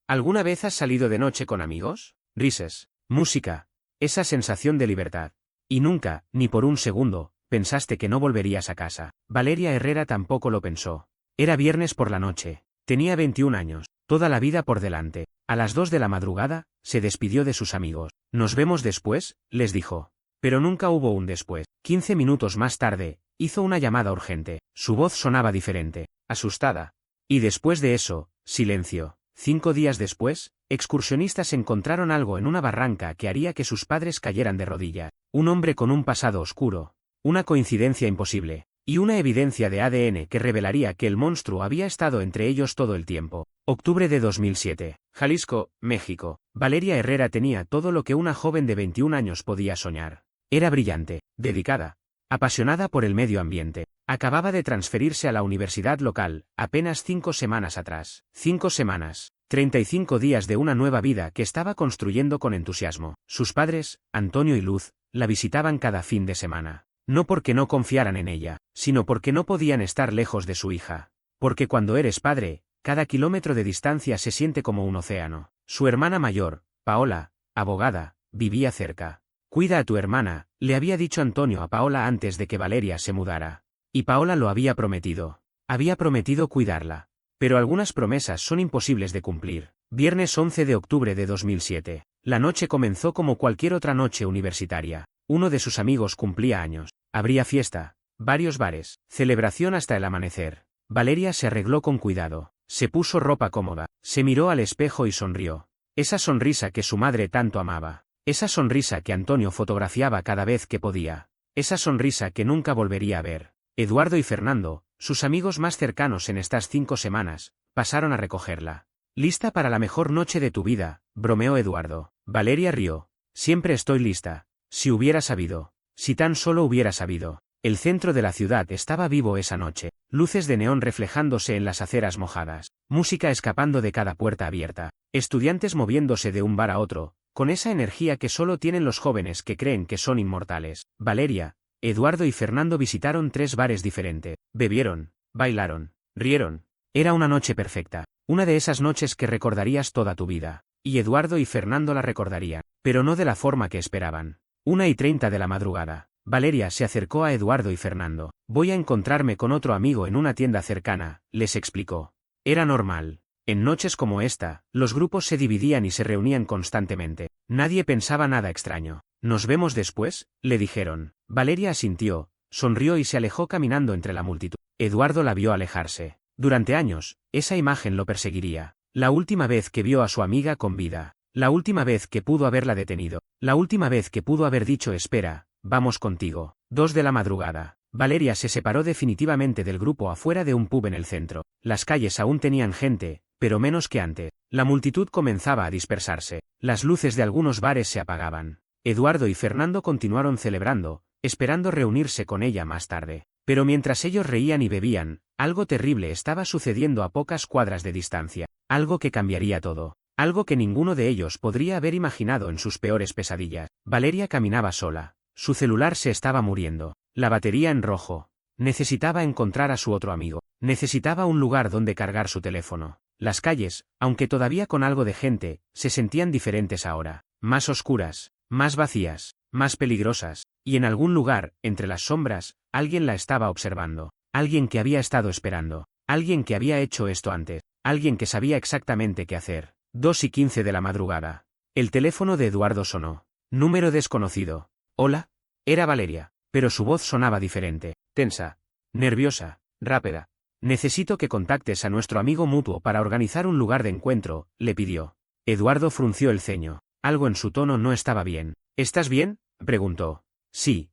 ¿Alguna vez has salido de noche con amigos? Risas, música, esa sensación de libertad. Y nunca, ni por un segundo, pensaste que no volverías a casa. Valeria Herrera tampoco lo pensó. Era viernes por la noche. Tenía 21 años, toda la vida por delante. A las 2 de la madrugada, se despidió de sus amigos. Nos vemos después, les dijo. Pero nunca hubo un después. 15 minutos más tarde, hizo una llamada urgente. Su voz sonaba diferente, asustada. Y después de eso, silencio. 5 días después, excursionistas encontraron algo en una barranca que haría que sus padres cayeran de rodillas. Un hombre con un pasado oscuro. Una coincidencia imposible. Y una evidencia de ADN que revelaría que el monstruo había estado entre ellos todo el tiempo. Octubre de 2007. Jalisco, México. Valeria Herrera tenía todo lo que una joven de 21 años podía soñar. Era brillante, dedicada, apasionada por el medio ambiente. Acababa de transferirse a la universidad local, apenas 5 semanas atrás. 5 semanas. 35 días de una nueva vida que estaba construyendo con entusiasmo. Sus padres, Antonio y Luz, la visitaban cada fin de semana. No porque no confiaran en ella, sino porque no podían estar lejos de su hija. Porque cuando eres padre, cada kilómetro de distancia se siente como un océano. Su hermana mayor, Paola, abogada, vivía cerca. Cuida a tu hermana, le había dicho Antonio a Paola antes de que Valeria se mudara. Y Paola lo había prometido. Había prometido cuidarla. Pero algunas promesas son imposibles de cumplir. Viernes 11 de octubre de 2007. La noche comenzó como cualquier otra noche universitaria. Uno de sus amigos cumplía años. Habría fiesta, varios bares, celebración hasta el amanecer. Valeria se arregló con cuidado. Se puso ropa cómoda. Se miró al espejo y sonrió. Esa sonrisa que su madre tanto amaba. Esa sonrisa que Antonio fotografiaba cada vez que podía. Esa sonrisa que nunca volvería a ver. Eduardo y Fernando, sus amigos más cercanos en estas 5 semanas, pasaron a recogerla. «Lista para la mejor noche de tu vida», bromeó Eduardo. Valeria rió. «Siempre estoy lista. Si hubiera sabido. Si tan solo hubiera sabido». El centro de la ciudad estaba vivo esa noche. Luces de neón reflejándose en las aceras mojadas. Música escapando de cada puerta abierta. Estudiantes moviéndose de un bar a otro, con esa energía que solo tienen los jóvenes que creen que son inmortales. Valeria, Eduardo y Fernando visitaron 3 bares diferentes. Bebieron, bailaron, rieron. Era una noche perfecta. Una de esas noches que recordarías toda tu vida. Y Eduardo y Fernando la recordarían. Pero no de la forma que esperaban. 1:30 de la madrugada. Valeria se acercó a Eduardo y Fernando. «Voy a encontrarme con otro amigo en una tienda cercana», les explicó. Era normal. En noches como esta, los grupos se dividían y se reunían constantemente. Nadie pensaba nada extraño. «¿Nos vemos después?», le dijeron. Valeria asintió, sonrió y se alejó caminando entre la multitud. Eduardo la vio alejarse. Durante años, esa imagen lo perseguiría. La última vez que vio a su amiga con vida. La última vez que pudo haberla detenido. La última vez que pudo haber dicho «espera, vamos contigo». 2 de la madrugada. Valeria se separó definitivamente del grupo afuera de un pub en el centro. Las calles aún tenían gente, pero menos que antes. La multitud comenzaba a dispersarse. Las luces de algunos bares se apagaban. Eduardo y Fernando continuaron celebrando, esperando reunirse con ella más tarde. Pero mientras ellos reían y bebían, algo terrible estaba sucediendo a pocas cuadras de distancia. Algo que cambiaría todo. Algo que ninguno de ellos podría haber imaginado en sus peores pesadillas. Valeria caminaba sola. Su celular se estaba muriendo. La batería en rojo. Necesitaba encontrar a su otro amigo. Necesitaba un lugar donde cargar su teléfono. Las calles, aunque todavía con algo de gente, se sentían diferentes ahora. Más oscuras, más vacías, más peligrosas. Y en algún lugar, entre las sombras, alguien la estaba observando. Alguien que había estado esperando. Alguien que había hecho esto antes. Alguien que sabía exactamente qué hacer. 2:15 de la madrugada. El teléfono de Eduardo sonó. Número desconocido. «Hola». Era Valeria, pero su voz sonaba diferente, tensa, nerviosa, rápida. «Necesito que contactes a nuestro amigo mutuo para organizar un lugar de encuentro», le pidió. Eduardo frunció el ceño. Algo en su tono no estaba bien. «¿Estás bien?», preguntó. Sí,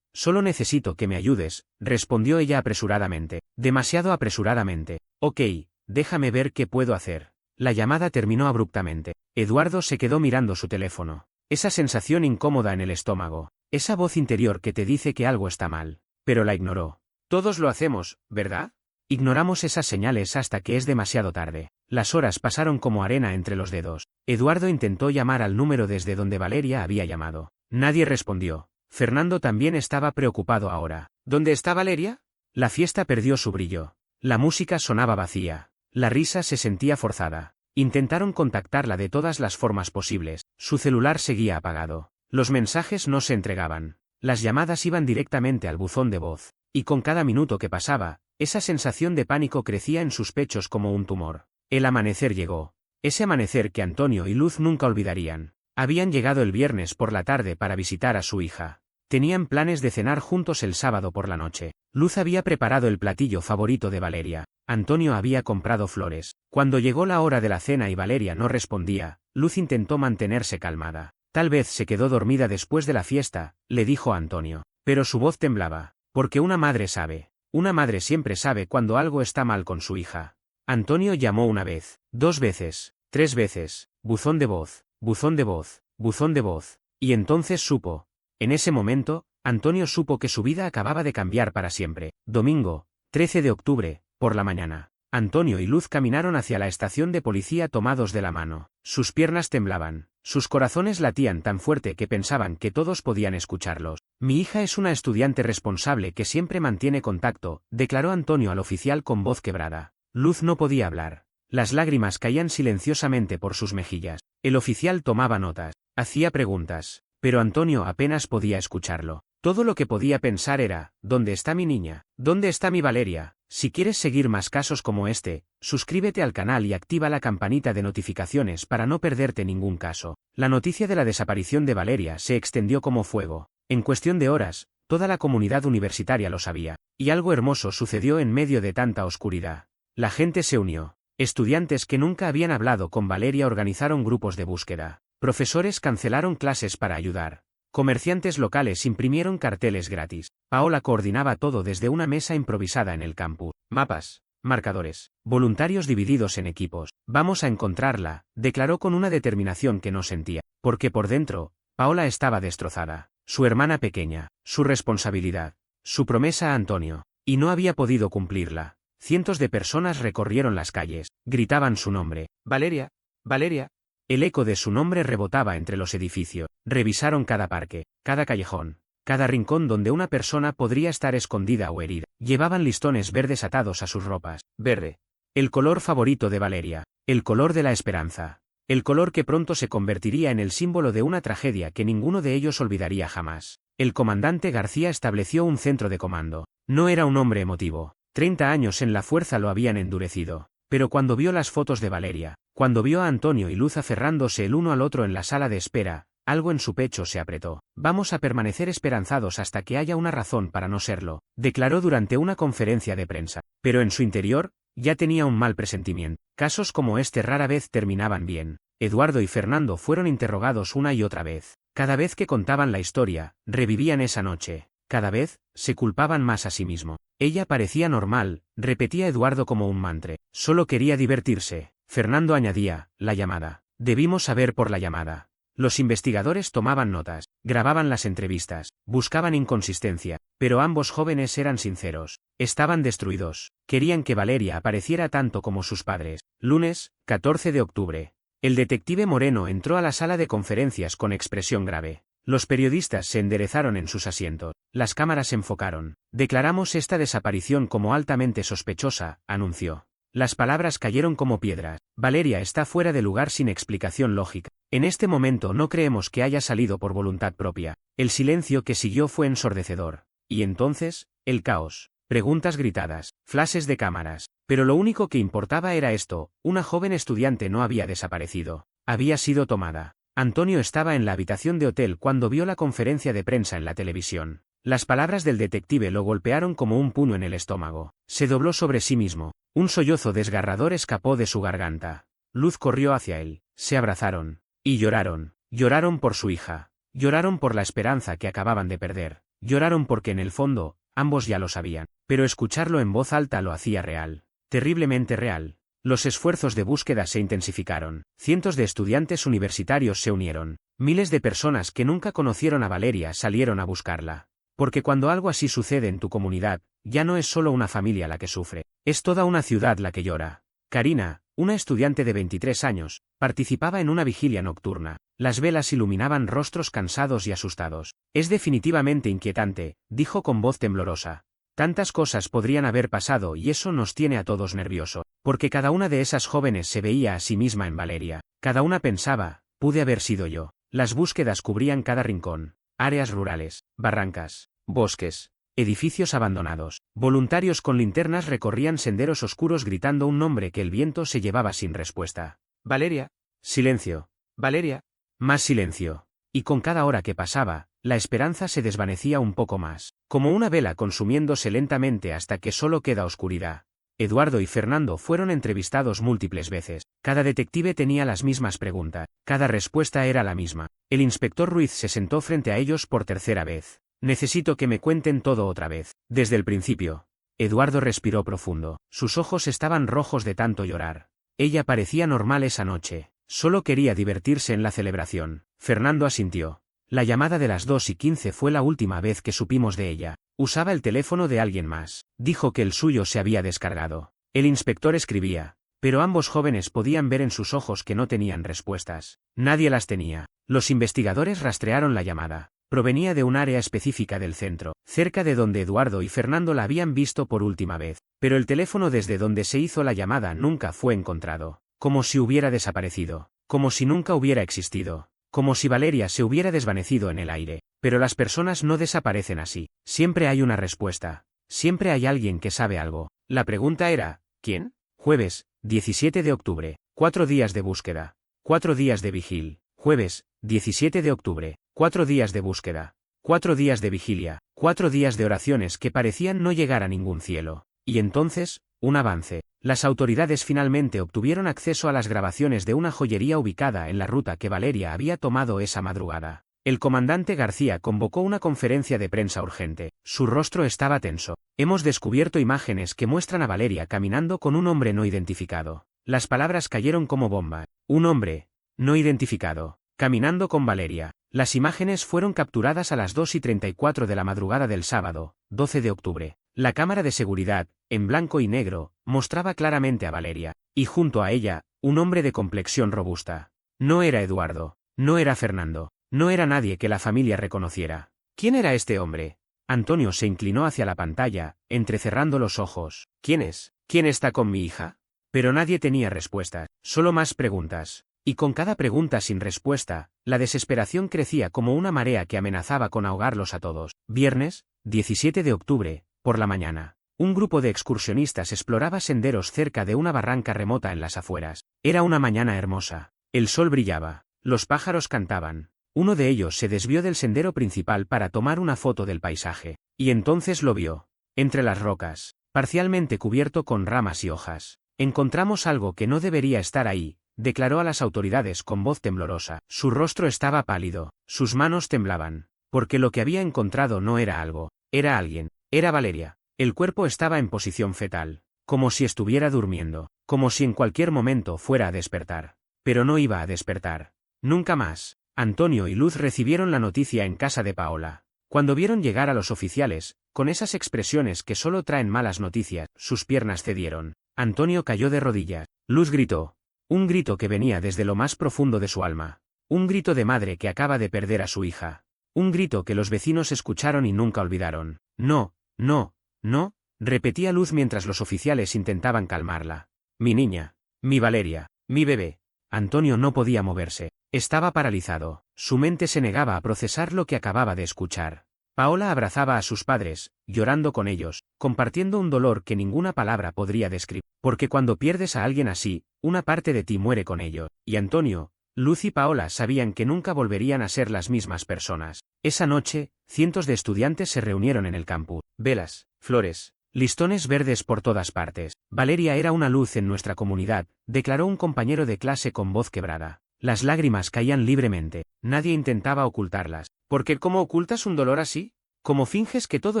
solo necesito que me ayudes», respondió ella apresuradamente. Demasiado apresuradamente. «Ok, déjame ver qué puedo hacer». La llamada terminó abruptamente. Eduardo se quedó mirando su teléfono. Esa sensación incómoda en el estómago. Esa voz interior que te dice que algo está mal. Pero la ignoró. Todos lo hacemos, ¿verdad? Ignoramos esas señales hasta que es demasiado tarde. Las horas pasaron como arena entre los dedos. Eduardo intentó llamar al número desde donde Valeria había llamado. Nadie respondió. Fernando también estaba preocupado ahora. ¿Dónde está Valeria? La fiesta perdió su brillo. La música sonaba vacía. La risa se sentía forzada. Intentaron contactarla de todas las formas posibles, su celular seguía apagado. Los mensajes no se entregaban. Las llamadas iban directamente al buzón de voz. Y con cada minuto que pasaba, esa sensación de pánico crecía en sus pechos como un tumor. El amanecer llegó. Ese amanecer que Antonio y Luz nunca olvidarían. Habían llegado el viernes por la tarde para visitar a su hija. Tenían planes de cenar juntos el sábado por la noche. Luz había preparado el platillo favorito de Valeria. Antonio había comprado flores. Cuando llegó la hora de la cena y Valeria no respondía, Luz intentó mantenerse calmada. Tal vez se quedó dormida después de la fiesta, le dijo a Antonio. Pero su voz temblaba. Porque una madre sabe. Una madre siempre sabe cuando algo está mal con su hija. Antonio llamó una vez, 2 veces, 3 veces, buzón de voz, buzón de voz, buzón de voz. Y entonces supo. En ese momento, Antonio supo que su vida acababa de cambiar para siempre. Domingo, 13 de octubre, por la mañana. Antonio y Luz caminaron hacia la estación de policía tomados de la mano. Sus piernas temblaban, sus corazones latían tan fuerte que pensaban que todos podían escucharlos. Mi hija es una estudiante responsable que siempre mantiene contacto, declaró Antonio al oficial con voz quebrada. Luz no podía hablar. Las lágrimas caían silenciosamente por sus mejillas. El oficial tomaba notas, hacía preguntas, pero Antonio apenas podía escucharlo. Todo lo que podía pensar era, ¿dónde está mi niña? ¿Dónde está mi Valeria? Si quieres seguir más casos como este, suscríbete al canal y activa la campanita de notificaciones para no perderte ningún caso. La noticia de la desaparición de Valeria se extendió como fuego. En cuestión de horas, toda la comunidad universitaria lo sabía. Y algo hermoso sucedió en medio de tanta oscuridad. La gente se unió. Estudiantes que nunca habían hablado con Valeria organizaron grupos de búsqueda. Profesores cancelaron clases para ayudar. Comerciantes locales imprimieron carteles gratis. Paola coordinaba todo desde una mesa improvisada en el campus. Mapas, marcadores, voluntarios divididos en equipos. Vamos a encontrarla, declaró con una determinación que no sentía. Porque por dentro, Paola estaba destrozada. Su hermana pequeña, su responsabilidad, su promesa a Antonio. Y no había podido cumplirla. Cientos de personas recorrieron las calles, gritaban su nombre. Valeria, Valeria. El eco de su nombre rebotaba entre los edificios. Revisaron cada parque, cada callejón, cada rincón donde una persona podría estar escondida o herida. Llevaban listones verdes atados a sus ropas. Verde. El color favorito de Valeria. El color de la esperanza. El color que pronto se convertiría en el símbolo de una tragedia que ninguno de ellos olvidaría jamás. El comandante García estableció un centro de comando. No era un hombre emotivo. 30 años en la fuerza lo habían endurecido. Pero cuando vio las fotos de Valeria, cuando vio a Antonio y Luz aferrándose el uno al otro en la sala de espera, algo en su pecho se apretó. Vamos a permanecer esperanzados hasta que haya una razón para no serlo, declaró durante una conferencia de prensa. Pero en su interior, ya tenía un mal presentimiento. Casos como este rara vez terminaban bien. Eduardo y Fernando fueron interrogados una y otra vez. Cada vez que contaban la historia, revivían esa noche. Cada vez, se culpaban más a sí mismo. Ella parecía normal, repetía Eduardo como un mantra. Solo quería divertirse. Fernando añadía, la llamada. Debimos saber por la llamada. Los investigadores tomaban notas, grababan las entrevistas, buscaban inconsistencia, pero ambos jóvenes eran sinceros. Estaban destruidos. Querían que Valeria apareciera tanto como sus padres. Lunes, 14 de octubre. El detective Moreno entró a la sala de conferencias con expresión grave. Los periodistas se enderezaron en sus asientos. Las cámaras enfocaron. Declaramos esta desaparición como altamente sospechosa, anunció. Las palabras cayeron como piedras. Valeria está fuera de lugar sin explicación lógica. En este momento no creemos que haya salido por voluntad propia. El silencio que siguió fue ensordecedor. Y entonces, el caos. Preguntas gritadas, flashes de cámaras. Pero lo único que importaba era esto: una joven estudiante no había desaparecido. Había sido tomada. Antonio estaba en la habitación de hotel cuando vio la conferencia de prensa en la televisión. Las palabras del detective lo golpearon como un puño en el estómago. Se dobló sobre sí mismo. Un sollozo desgarrador escapó de su garganta. Luz corrió hacia él. Se abrazaron. Y lloraron. Lloraron por su hija. Lloraron por la esperanza que acababan de perder. Lloraron porque en el fondo, ambos ya lo sabían. Pero escucharlo en voz alta lo hacía real. Terriblemente real. Los esfuerzos de búsqueda se intensificaron. Cientos de estudiantes universitarios se unieron. Miles de personas que nunca conocieron a Valeria salieron a buscarla. Porque cuando algo así sucede en tu comunidad, ya no es solo una familia la que sufre, es toda una ciudad la que llora. Karina, una estudiante de 23 años, participaba en una vigilia nocturna. Las velas iluminaban rostros cansados y asustados. Es definitivamente inquietante, dijo con voz temblorosa. Tantas cosas podrían haber pasado y eso nos tiene a todos nervioso, porque cada una de esas jóvenes se veía a sí misma en Valeria. Cada una pensaba, pude haber sido yo. Las búsquedas cubrían cada rincón, áreas rurales, barrancas, bosques, edificios abandonados. Voluntarios con linternas recorrían senderos oscuros gritando un nombre que el viento se llevaba sin respuesta. Valeria. Silencio. Valeria. Más silencio. Y con cada hora que pasaba, la esperanza se desvanecía un poco más, como una vela consumiéndose lentamente hasta que solo queda oscuridad. Eduardo y Fernando fueron entrevistados múltiples veces. Cada detective tenía las mismas preguntas. Cada respuesta era la misma. El inspector Ruiz se sentó frente a ellos por tercera vez. Necesito que me cuenten todo otra vez. Desde el principio. Eduardo respiró profundo. Sus ojos estaban rojos de tanto llorar. Ella parecía normal esa noche. Solo quería divertirse en la celebración. Fernando asintió. La llamada de las 2:15 fue la última vez que supimos de ella. Usaba el teléfono de alguien más. Dijo que el suyo se había descargado. El inspector escribía. Pero ambos jóvenes podían ver en sus ojos que no tenían respuestas. Nadie las tenía. Los investigadores rastrearon la llamada. Provenía de un área específica del centro, cerca de donde Eduardo y Fernando la habían visto por última vez. Pero el teléfono desde donde se hizo la llamada nunca fue encontrado. Como si hubiera desaparecido. Como si nunca hubiera existido. Como si Valeria se hubiera desvanecido en el aire. Pero las personas no desaparecen así. Siempre hay una respuesta. Siempre hay alguien que sabe algo. La pregunta era, ¿quién? Jueves, 17 de octubre. 4 días de búsqueda. 4 días de vigil. Jueves, 17 de octubre. 4 días de búsqueda. 4 días de vigilia. 4 días de oraciones que parecían no llegar a ningún cielo. Y entonces, un avance. Las autoridades finalmente obtuvieron acceso a las grabaciones de una joyería ubicada en la ruta que Valeria había tomado esa madrugada. El comandante García convocó una conferencia de prensa urgente. Su rostro estaba tenso. Hemos descubierto imágenes que muestran a Valeria caminando con un hombre no identificado. Las palabras cayeron como bomba. Un hombre, no identificado, caminando con Valeria. Las imágenes fueron capturadas a las 2:34 de la madrugada del sábado, 12 de octubre. La cámara de seguridad, en blanco y negro, mostraba claramente a Valeria, y junto a ella, un hombre de complexión robusta. No era Eduardo, no era Fernando, no era nadie que la familia reconociera. ¿Quién era este hombre? Antonio se inclinó hacia la pantalla, entrecerrando los ojos. ¿Quién es? ¿Quién está con mi hija? Pero nadie tenía respuestas, solo más preguntas. Y con cada pregunta sin respuesta, la desesperación crecía como una marea que amenazaba con ahogarlos a todos. Viernes, 17 de octubre, por la mañana. Un grupo de excursionistas exploraba senderos cerca de una barranca remota en las afueras. Era una mañana hermosa. El sol brillaba. Los pájaros cantaban. Uno de ellos se desvió del sendero principal para tomar una foto del paisaje. Y entonces lo vio. Entre las rocas, parcialmente cubierto con ramas y hojas. Encontramos algo que no debería estar ahí, declaró a las autoridades con voz temblorosa. Su rostro estaba pálido. Sus manos temblaban. Porque lo que había encontrado no era algo. Era alguien. Era Valeria. El cuerpo estaba en posición fetal, como si estuviera durmiendo, como si en cualquier momento fuera a despertar. Pero no iba a despertar. Nunca más. Antonio y Luz recibieron la noticia en casa de Paola. Cuando vieron llegar a los oficiales, con esas expresiones que solo traen malas noticias, sus piernas cedieron. Antonio cayó de rodillas. Luz gritó. Un grito que venía desde lo más profundo de su alma. Un grito de madre que acaba de perder a su hija. Un grito que los vecinos escucharon y nunca olvidaron. No, no, no, repetía Luz mientras los oficiales intentaban calmarla. Mi niña, mi Valeria, mi bebé. Antonio no podía moverse. Estaba paralizado. Su mente se negaba a procesar lo que acababa de escuchar. Paola abrazaba a sus padres, llorando con ellos, compartiendo un dolor que ninguna palabra podría describir. Porque cuando pierdes a alguien así, una parte de ti muere con ello. Y Antonio, Luz y Paola sabían que nunca volverían a ser las mismas personas. Esa noche, cientos de estudiantes se reunieron en el campus. Velas, flores, listones verdes por todas partes. Valeria era una luz en nuestra comunidad, declaró un compañero de clase con voz quebrada. Las lágrimas caían libremente. Nadie intentaba ocultarlas. Porque ¿cómo ocultas un dolor así? ¿Cómo finges que todo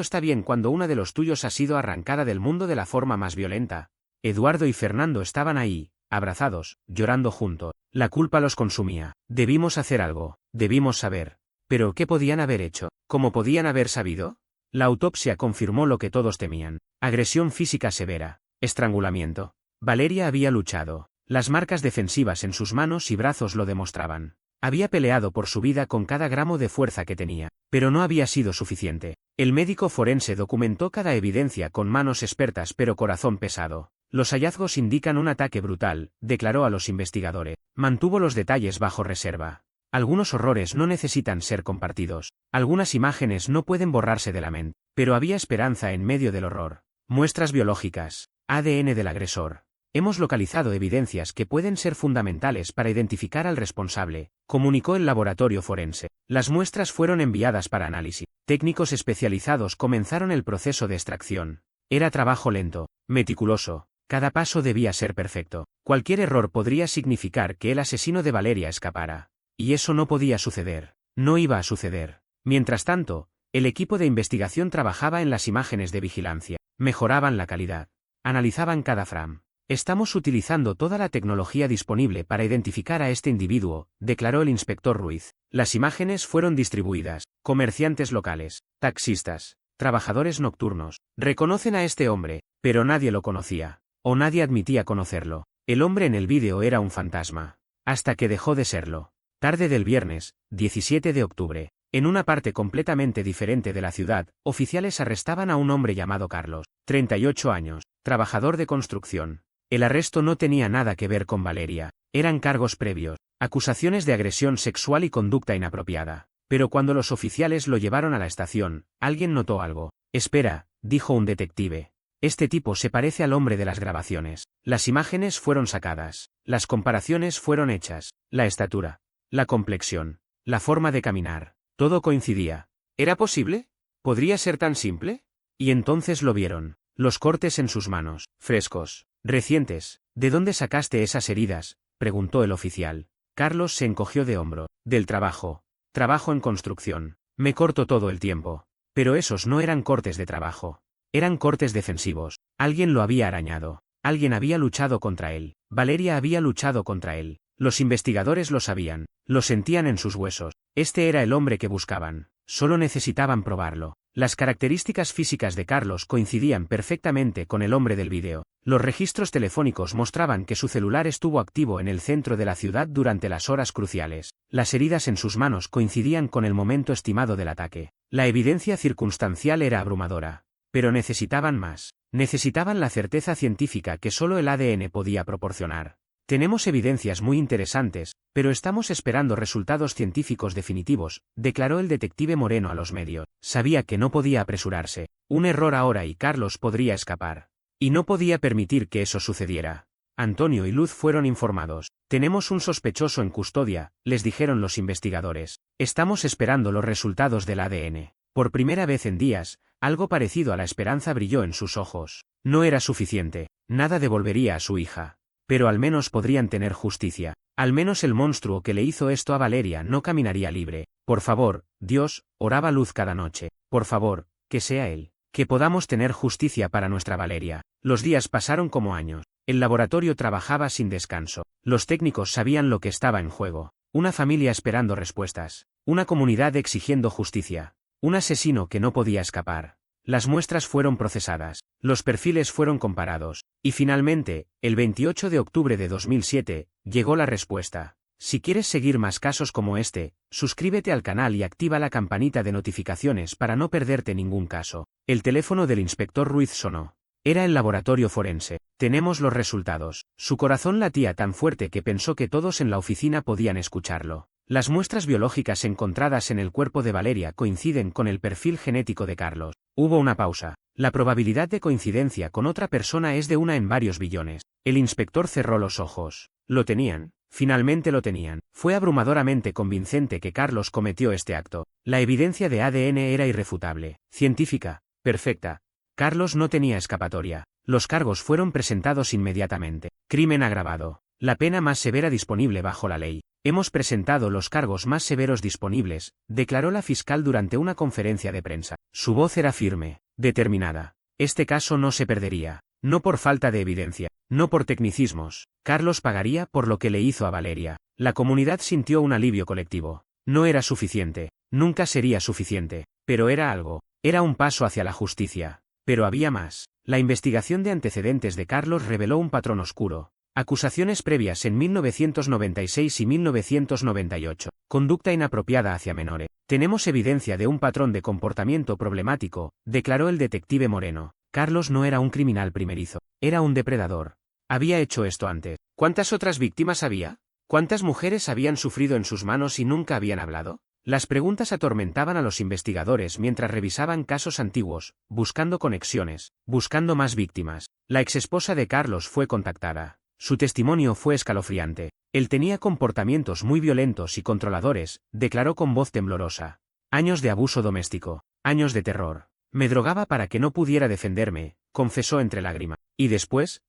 está bien cuando una de los tuyos ha sido arrancada del mundo de la forma más violenta? Eduardo y Fernando estaban ahí, abrazados, llorando juntos. La culpa los consumía. Debimos hacer algo. Debimos saber. ¿Pero qué podían haber hecho? ¿Cómo podían haber sabido? La autopsia confirmó lo que todos temían. Agresión física severa. Estrangulamiento. Valeria había luchado. Las marcas defensivas en sus manos y brazos lo demostraban. Había peleado por su vida con cada gramo de fuerza que tenía, pero no había sido suficiente. El médico forense documentó cada evidencia con manos expertas pero corazón pesado. Los hallazgos indican un ataque brutal, declaró a los investigadores. Mantuvo los detalles bajo reserva. Algunos horrores no necesitan ser compartidos. Algunas imágenes no pueden borrarse de la mente. Pero había esperanza en medio del horror. Muestras biológicas. ADN del agresor. Hemos localizado evidencias que pueden ser fundamentales para identificar al responsable, comunicó el laboratorio forense. Las muestras fueron enviadas para análisis. Técnicos especializados comenzaron el proceso de extracción. Era trabajo lento, meticuloso. Cada paso debía ser perfecto. Cualquier error podría significar que el asesino de Valeria escapara. Y eso no podía suceder. No iba a suceder. Mientras tanto, el equipo de investigación trabajaba en las imágenes de vigilancia. Mejoraban la calidad. Analizaban cada frame. Estamos utilizando toda la tecnología disponible para identificar a este individuo, declaró el inspector Ruiz. Las imágenes fueron distribuidas. Comerciantes locales, taxistas, trabajadores nocturnos. Reconocen a este hombre, pero nadie lo conocía. O nadie admitía conocerlo. El hombre en el vídeo era un fantasma. Hasta que dejó de serlo. Tarde del viernes, 17 de octubre. En una parte completamente diferente de la ciudad, oficiales arrestaban a un hombre llamado Carlos, 38 años, trabajador de construcción. El arresto no tenía nada que ver con Valeria. Eran cargos previos, acusaciones de agresión sexual y conducta inapropiada. Pero cuando los oficiales lo llevaron a la estación, alguien notó algo. Espera, dijo un detective. Este tipo se parece al hombre de las grabaciones. Las imágenes fueron sacadas. Las comparaciones fueron hechas. La estatura. La complexión. La forma de caminar. Todo coincidía. ¿Era posible? ¿Podría ser tan simple? Y entonces lo vieron. Los cortes en sus manos. Frescos. Recientes. ¿De dónde sacaste esas heridas?, preguntó el oficial. Carlos se encogió de hombro. Del trabajo. Trabajo en construcción. Me corto todo el tiempo. Pero esos no eran cortes de trabajo. Eran cortes defensivos. Alguien lo había arañado. Alguien había luchado contra él. Valeria había luchado contra él. Los investigadores lo sabían. Lo sentían en sus huesos. Este era el hombre que buscaban. Solo necesitaban probarlo. Las características físicas de Carlos coincidían perfectamente con el hombre del vídeo. Los registros telefónicos mostraban que su celular estuvo activo en el centro de la ciudad durante las horas cruciales. Las heridas en sus manos coincidían con el momento estimado del ataque. La evidencia circunstancial era abrumadora. Pero necesitaban más. Necesitaban la certeza científica que solo el ADN podía proporcionar. Tenemos evidencias muy interesantes, pero estamos esperando resultados científicos definitivos, declaró el detective Moreno a los medios. Sabía que no podía apresurarse. Un error ahora y Carlos podría escapar. Y no podía permitir que eso sucediera. Antonio y Luz fueron informados. Tenemos un sospechoso en custodia, les dijeron los investigadores. Estamos esperando los resultados del ADN. Por primera vez en días, algo parecido a la esperanza brilló en sus ojos. No era suficiente. Nada devolvería a su hija. Pero al menos podrían tener justicia. Al menos el monstruo que le hizo esto a Valeria no caminaría libre. Por favor, Dios, oraba Luz cada noche. Por favor, que sea él. Que podamos tener justicia para nuestra Valeria. Los días pasaron como años. El laboratorio trabajaba sin descanso. Los técnicos sabían lo que estaba en juego. Una familia esperando respuestas. Una comunidad exigiendo justicia. Un asesino que no podía escapar. Las muestras fueron procesadas, los perfiles fueron comparados, y finalmente, el 28 de octubre de 2007, llegó la respuesta. Si quieres seguir más casos como este, suscríbete al canal y activa la campanita de notificaciones para no perderte ningún caso. El teléfono del inspector Ruiz sonó. Era el laboratorio forense. Tenemos los resultados. Su corazón latía tan fuerte que pensó que todos en la oficina podían escucharlo. Las muestras biológicas encontradas en el cuerpo de Valeria coinciden con el perfil genético de Carlos. Hubo una pausa. La probabilidad de coincidencia con otra persona es de 1 en varios billones. El inspector cerró los ojos. Lo tenían. Finalmente lo tenían. Fue abrumadoramente convincente que Carlos cometió este acto. La evidencia de ADN era irrefutable. Científica. Perfecta. Carlos no tenía escapatoria. Los cargos fueron presentados inmediatamente. Crimen agravado. La pena más severa disponible bajo la ley. Hemos presentado los cargos más severos disponibles, declaró la fiscal durante una conferencia de prensa. Su voz era firme, determinada. Este caso no se perdería. No por falta de evidencia, no por tecnicismos. Carlos pagaría por lo que le hizo a Valeria. La comunidad sintió un alivio colectivo. No era suficiente, nunca sería suficiente, pero era algo. Era un paso hacia la justicia. Pero había más. La investigación de antecedentes de Carlos reveló un patrón oscuro. Acusaciones previas en 1996 y 1998. Conducta inapropiada hacia menores. Tenemos evidencia de un patrón de comportamiento problemático, declaró el detective Moreno. Carlos no era un criminal primerizo. Era un depredador. Había hecho esto antes. ¿Cuántas otras víctimas había? ¿Cuántas mujeres habían sufrido en sus manos y nunca habían hablado? Las preguntas atormentaban a los investigadores mientras revisaban casos antiguos, buscando conexiones, buscando más víctimas. La exesposa de Carlos fue contactada. Su testimonio fue escalofriante. Él tenía comportamientos muy violentos y controladores, declaró con voz temblorosa. Años de abuso doméstico, años de terror. Me drogaba para que no pudiera defenderme, confesó entre lágrimas. Y después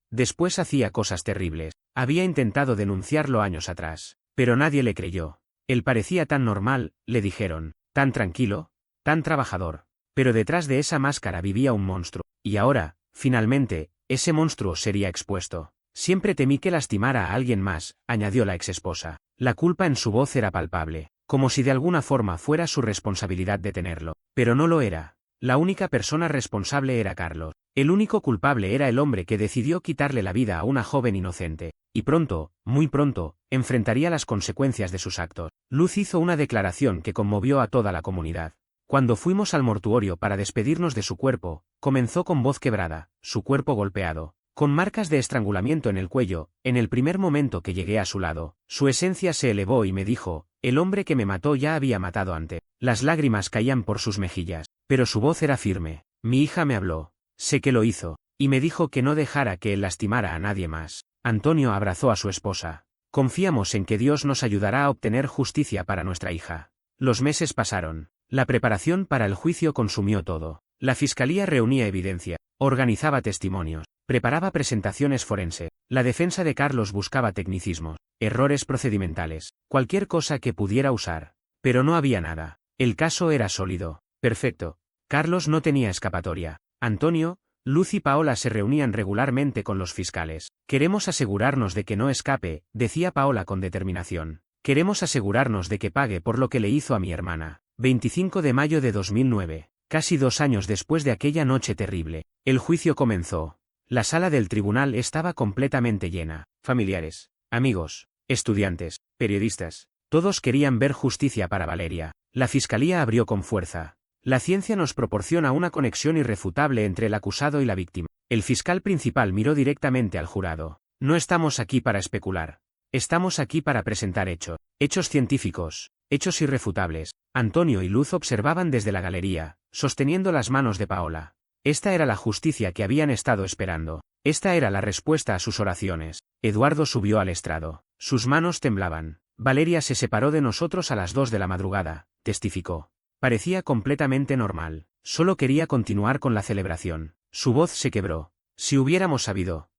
hacía cosas terribles. Había intentado denunciarlo años atrás, pero nadie le creyó. Él parecía tan normal, le dijeron, tan tranquilo, tan trabajador. Pero detrás de esa máscara vivía un monstruo. Y ahora, finalmente, ese monstruo sería expuesto. Siempre temí que lastimara a alguien más, añadió la exesposa. La culpa en su voz era palpable, como si de alguna forma fuera su responsabilidad detenerlo. Pero no lo era. La única persona responsable era Carlos. El único culpable era el hombre que decidió quitarle la vida a una joven inocente. Y pronto, muy pronto, enfrentaría las consecuencias de sus actos. Luz hizo una declaración que conmovió a toda la comunidad. Cuando fuimos al mortuorio para despedirnos de su cuerpo, comenzó con voz quebrada, su cuerpo golpeado, con marcas de estrangulamiento en el cuello. En el primer momento que llegué a su lado, su esencia se elevó y me dijo, el hombre que me mató ya había matado antes. Las lágrimas caían por sus mejillas, pero su voz era firme. Mi hija me habló. Sé que lo hizo, y me dijo que no dejara que él lastimara a nadie más. Antonio abrazó a su esposa. Confiamos en que Dios nos ayudará a obtener justicia para nuestra hija. Los meses pasaron. La preparación para el juicio consumió todo. La fiscalía reunía evidencia, organizaba testimonios, preparaba presentaciones forense. La defensa de Carlos buscaba tecnicismos, errores procedimentales, cualquier cosa que pudiera usar. Pero no había nada. El caso era sólido, perfecto. Carlos no tenía escapatoria. Antonio, Luz y Paola se reunían regularmente con los fiscales. Queremos asegurarnos de que no escape, decía Paola con determinación. Queremos asegurarnos de que pague por lo que le hizo a mi hermana. 25 de mayo de 2009. Casi 2 años después de aquella noche terrible. El juicio comenzó. La sala del tribunal estaba completamente llena. Familiares, amigos, estudiantes, periodistas. Todos querían ver justicia para Valeria. La fiscalía abrió con fuerza. La ciencia nos proporciona una conexión irrefutable entre el acusado y la víctima. El fiscal principal miró directamente al jurado. No estamos aquí para especular. Estamos aquí para presentar hechos. Hechos científicos. Hechos irrefutables. Antonio y Luz observaban desde la galería, sosteniendo las manos de Paola. Esta era la justicia que habían estado esperando. Esta era la respuesta a sus oraciones. Eduardo subió al estrado. Sus manos temblaban. Valeria se separó de nosotros a las 2 de la madrugada, testificó. Parecía completamente normal. Solo quería continuar con la celebración. Su voz se quebró. Si hubiéramos sabido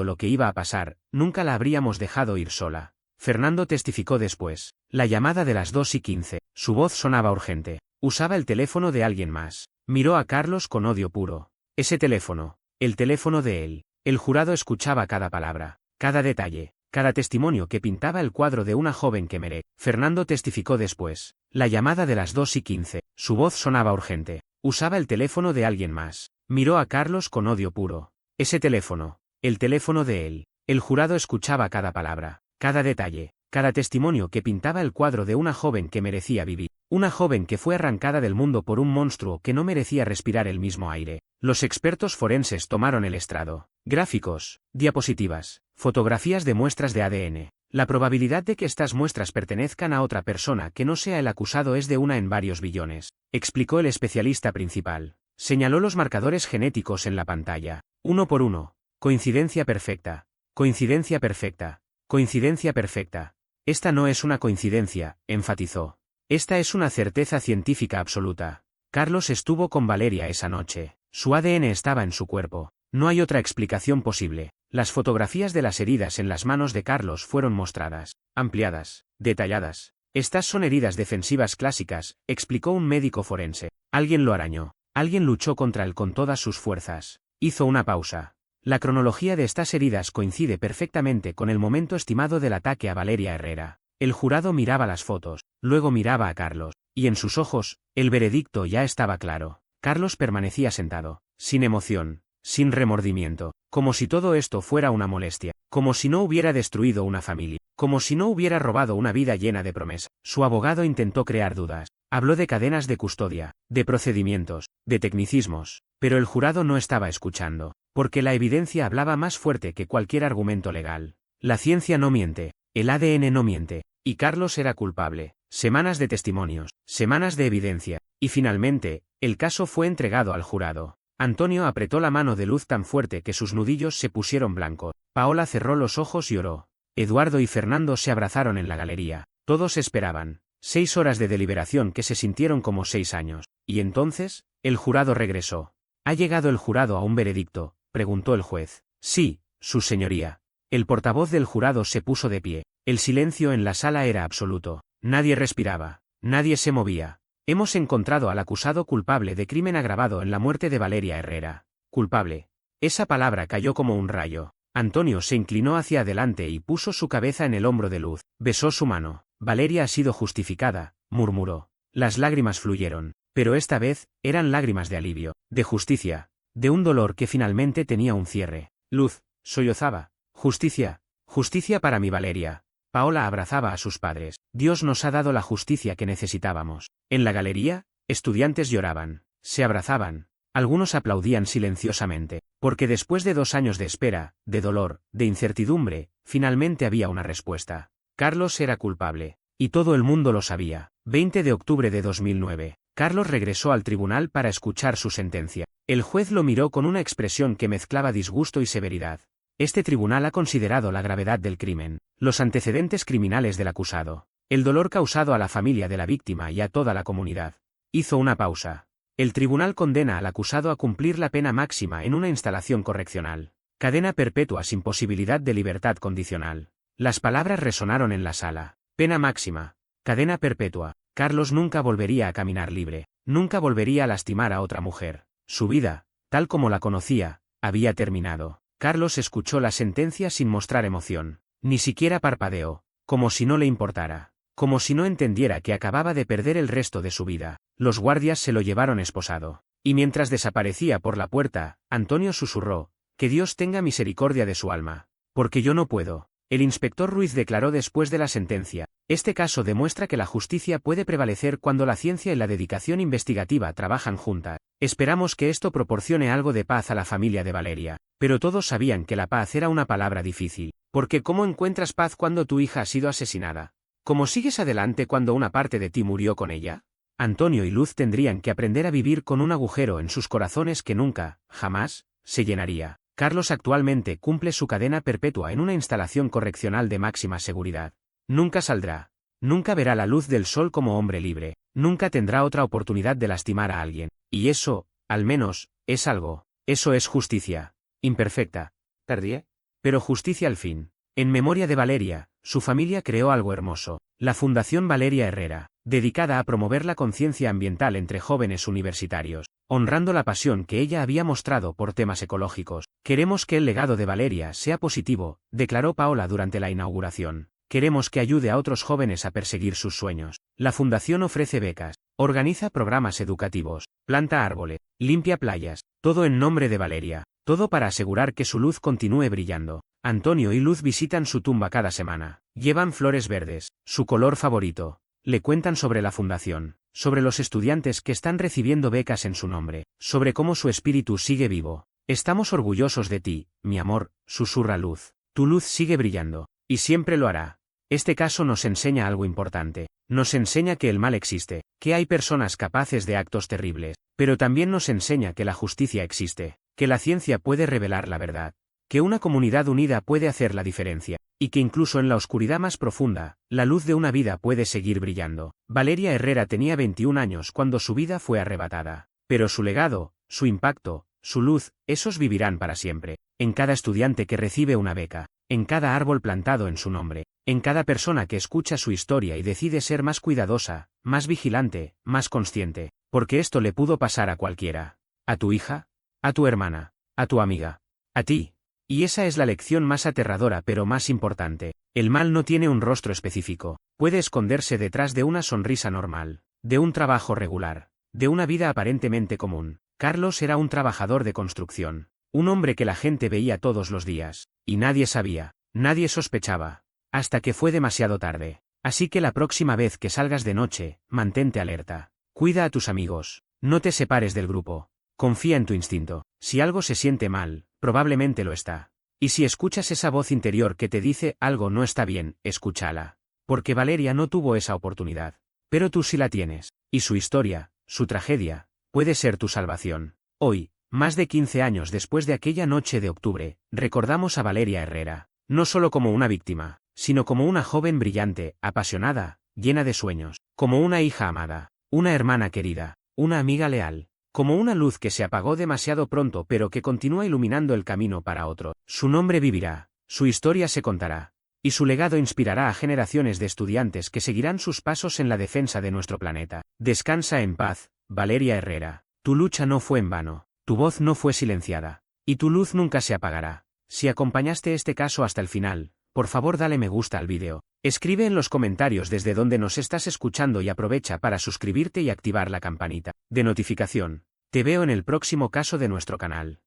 lo que iba a pasar, nunca la habríamos dejado ir sola. Fernando testificó después. La llamada de las 2:15. Su voz sonaba urgente. Usaba el teléfono de alguien más. Miró a Carlos con odio puro. Ese teléfono. El teléfono de él. El jurado escuchaba cada palabra, cada detalle, cada testimonio que pintaba el cuadro de una joven que merece. Fernando testificó después. La llamada de las 2:15. Su voz sonaba urgente. Usaba el teléfono de alguien más. Miró a Carlos con odio puro. Ese teléfono. El teléfono de él. El jurado escuchaba cada palabra, cada detalle, cada testimonio que pintaba el cuadro de una joven que merecía vivir. Una joven que fue arrancada del mundo por un monstruo que no merecía respirar el mismo aire. Los expertos forenses tomaron el estrado. Gráficos, diapositivas, fotografías de muestras de ADN. La probabilidad de que estas muestras pertenezcan a otra persona que no sea el acusado es de 1 en varios billones, explicó el especialista principal. Señaló los marcadores genéticos en la pantalla. 1 por 1. Coincidencia perfecta. Coincidencia perfecta. Coincidencia perfecta. Esta no es una coincidencia, enfatizó. Esta es una certeza científica absoluta. Carlos estuvo con Valeria esa noche. Su ADN estaba en su cuerpo. No hay otra explicación posible. Las fotografías de las heridas en las manos de Carlos fueron mostradas, ampliadas, detalladas. Estas son heridas defensivas clásicas, explicó un médico forense. Alguien lo arañó. Alguien luchó contra él con todas sus fuerzas. Hizo una pausa. La cronología de estas heridas coincide perfectamente con el momento estimado del ataque a Valeria Herrera. El jurado miraba las fotos, luego miraba a Carlos, y en sus ojos, el veredicto ya estaba claro. Carlos permanecía sentado, sin emoción, sin remordimiento. como si todo esto fuera una molestia, como si no hubiera destruido una familia, como si no hubiera robado una vida llena de promesas. Su abogado intentó crear dudas, habló de cadenas de custodia, de procedimientos, de tecnicismos, pero el jurado no estaba escuchando, porque la evidencia hablaba más fuerte que cualquier argumento legal. La ciencia no miente, el ADN no miente, y Carlos era culpable. Semanas de testimonios, semanas de evidencia, y finalmente, el caso fue entregado al jurado. Antonio apretó la mano de Luz tan fuerte que sus nudillos se pusieron blancos. Paola cerró los ojos y oró. Eduardo y Fernando se abrazaron en la galería. Todos esperaban. 6 horas de deliberación que se sintieron como 6 años. Y entonces, el jurado regresó. ¿Ha llegado el jurado a un veredicto?, preguntó el juez. Sí, su señoría. El portavoz del jurado se puso de pie. El silencio en la sala era absoluto. Nadie respiraba. Nadie se movía. Hemos encontrado al acusado culpable de crimen agravado en la muerte de Valeria Herrera. Culpable. Esa palabra cayó como un rayo. Antonio se inclinó hacia adelante y puso su cabeza en el hombro de Luz. Besó su mano. Valeria ha sido justificada, murmuró. Las lágrimas fluyeron, pero esta vez, eran lágrimas de alivio, de justicia, de un dolor que finalmente tenía un cierre. Luz, sollozaba. Justicia. Justicia para mi Valeria. Paola abrazaba a sus padres. Dios nos ha dado la justicia que necesitábamos. En la galería, estudiantes lloraban, se abrazaban. Algunos aplaudían silenciosamente, porque después de 2 años de espera, de dolor, de incertidumbre, finalmente había una respuesta. Carlos era culpable. Y todo el mundo lo sabía. 20 de octubre de 2009. Carlos regresó al tribunal para escuchar su sentencia. El juez lo miró con una expresión que mezclaba disgusto y severidad. Este tribunal ha considerado la gravedad del crimen, los antecedentes criminales del acusado, el dolor causado a la familia de la víctima y a toda la comunidad. Hizo una pausa. El tribunal condena al acusado a cumplir la pena máxima en una instalación correccional. Cadena perpetua sin posibilidad de libertad condicional. Las palabras resonaron en la sala. Pena máxima. Cadena perpetua. Carlos nunca volvería a caminar libre, nunca volvería a lastimar a otra mujer. Su vida, tal como la conocía, había terminado. Carlos escuchó la sentencia sin mostrar emoción, ni siquiera parpadeó, como si no le importara, como si no entendiera que acababa de perder el resto de su vida. Los guardias se lo llevaron esposado, y mientras desaparecía por la puerta, Antonio susurró, que Dios tenga misericordia de su alma, porque yo no puedo. El inspector Ruiz declaró después de la sentencia, este caso demuestra que la justicia puede prevalecer cuando la ciencia y la dedicación investigativa trabajan juntas. Esperamos que esto proporcione algo de paz a la familia de Valeria, pero todos sabían que la paz era una palabra difícil, porque ¿cómo encuentras paz cuando tu hija ha sido asesinada? ¿Cómo sigues adelante cuando una parte de ti murió con ella? Antonio y Luz tendrían que aprender a vivir con un agujero en sus corazones que nunca, jamás, se llenaría. Carlos actualmente cumple su cadena perpetua en una instalación correccional de máxima seguridad. Nunca saldrá. Nunca verá la luz del sol como hombre libre. Nunca tendrá otra oportunidad de lastimar a alguien. Y eso, al menos, es algo. Eso es justicia. Imperfecta. Tardíe. Pero justicia al fin. En memoria de Valeria, su familia creó algo hermoso. La Fundación Valeria Herrera, dedicada a promover la conciencia ambiental entre jóvenes universitarios, honrando la pasión que ella había mostrado por temas ecológicos. Queremos que el legado de Valeria sea positivo, declaró Paola durante la inauguración. Queremos que ayude a otros jóvenes a perseguir sus sueños. La fundación ofrece becas, organiza programas educativos, planta árboles, limpia playas, todo en nombre de Valeria, todo para asegurar que su luz continúe brillando. Antonio y Luz visitan su tumba cada semana, llevan flores verdes, su color favorito. Le cuentan sobre la fundación, sobre los estudiantes que están recibiendo becas en su nombre, sobre cómo su espíritu sigue vivo. Estamos orgullosos de ti, mi amor, susurra Luz. Tu luz sigue brillando, y siempre lo hará. Este caso nos enseña algo importante. Nos enseña que el mal existe, que hay personas capaces de actos terribles, pero también nos enseña que la justicia existe, que la ciencia puede revelar la verdad, que una comunidad unida puede hacer la diferencia, y que incluso en la oscuridad más profunda, la luz de una vida puede seguir brillando. Valeria Herrera tenía 21 años cuando su vida fue arrebatada, pero su legado, su impacto, su luz, esos vivirán para siempre, en cada estudiante que recibe una beca, en cada árbol plantado en su nombre, en cada persona que escucha su historia y decide ser más cuidadosa, más vigilante, más consciente, porque esto le pudo pasar a cualquiera. A tu hija, a tu hermana, a tu amiga, a ti. Y esa es la lección más aterradora pero más importante. El mal no tiene un rostro específico, puede esconderse detrás de una sonrisa normal, de un trabajo regular, de una vida aparentemente común. Carlos era un trabajador de construcción. Un hombre que la gente veía todos los días. Y nadie sabía, nadie sospechaba. Hasta que fue demasiado tarde. Así que la próxima vez que salgas de noche, mantente alerta. Cuida a tus amigos. No te separes del grupo. Confía en tu instinto. Si algo se siente mal, probablemente lo está. Y si escuchas esa voz interior que te dice algo no está bien, escúchala. Porque Valeria no tuvo esa oportunidad. Pero tú sí la tienes. Y su historia, su tragedia, puede ser tu salvación. Hoy, más de 15 años después de aquella noche de octubre, recordamos a Valeria Herrera. No solo como una víctima, sino como una joven brillante, apasionada, llena de sueños. Como una hija amada. Una hermana querida. Una amiga leal. Como una luz que se apagó demasiado pronto pero que continúa iluminando el camino para otro. Su nombre vivirá, su historia se contará, y su legado inspirará a generaciones de estudiantes que seguirán sus pasos en la defensa de nuestro planeta. Descansa en paz, Valeria Herrera. Tu lucha no fue en vano, tu voz no fue silenciada, y tu luz nunca se apagará. Si acompañaste este caso hasta el final, por favor dale me gusta al vídeo. Escribe en los comentarios desde donde nos estás escuchando y aprovecha para suscribirte y activar la campanita de notificación. Te veo en el próximo caso de nuestro canal.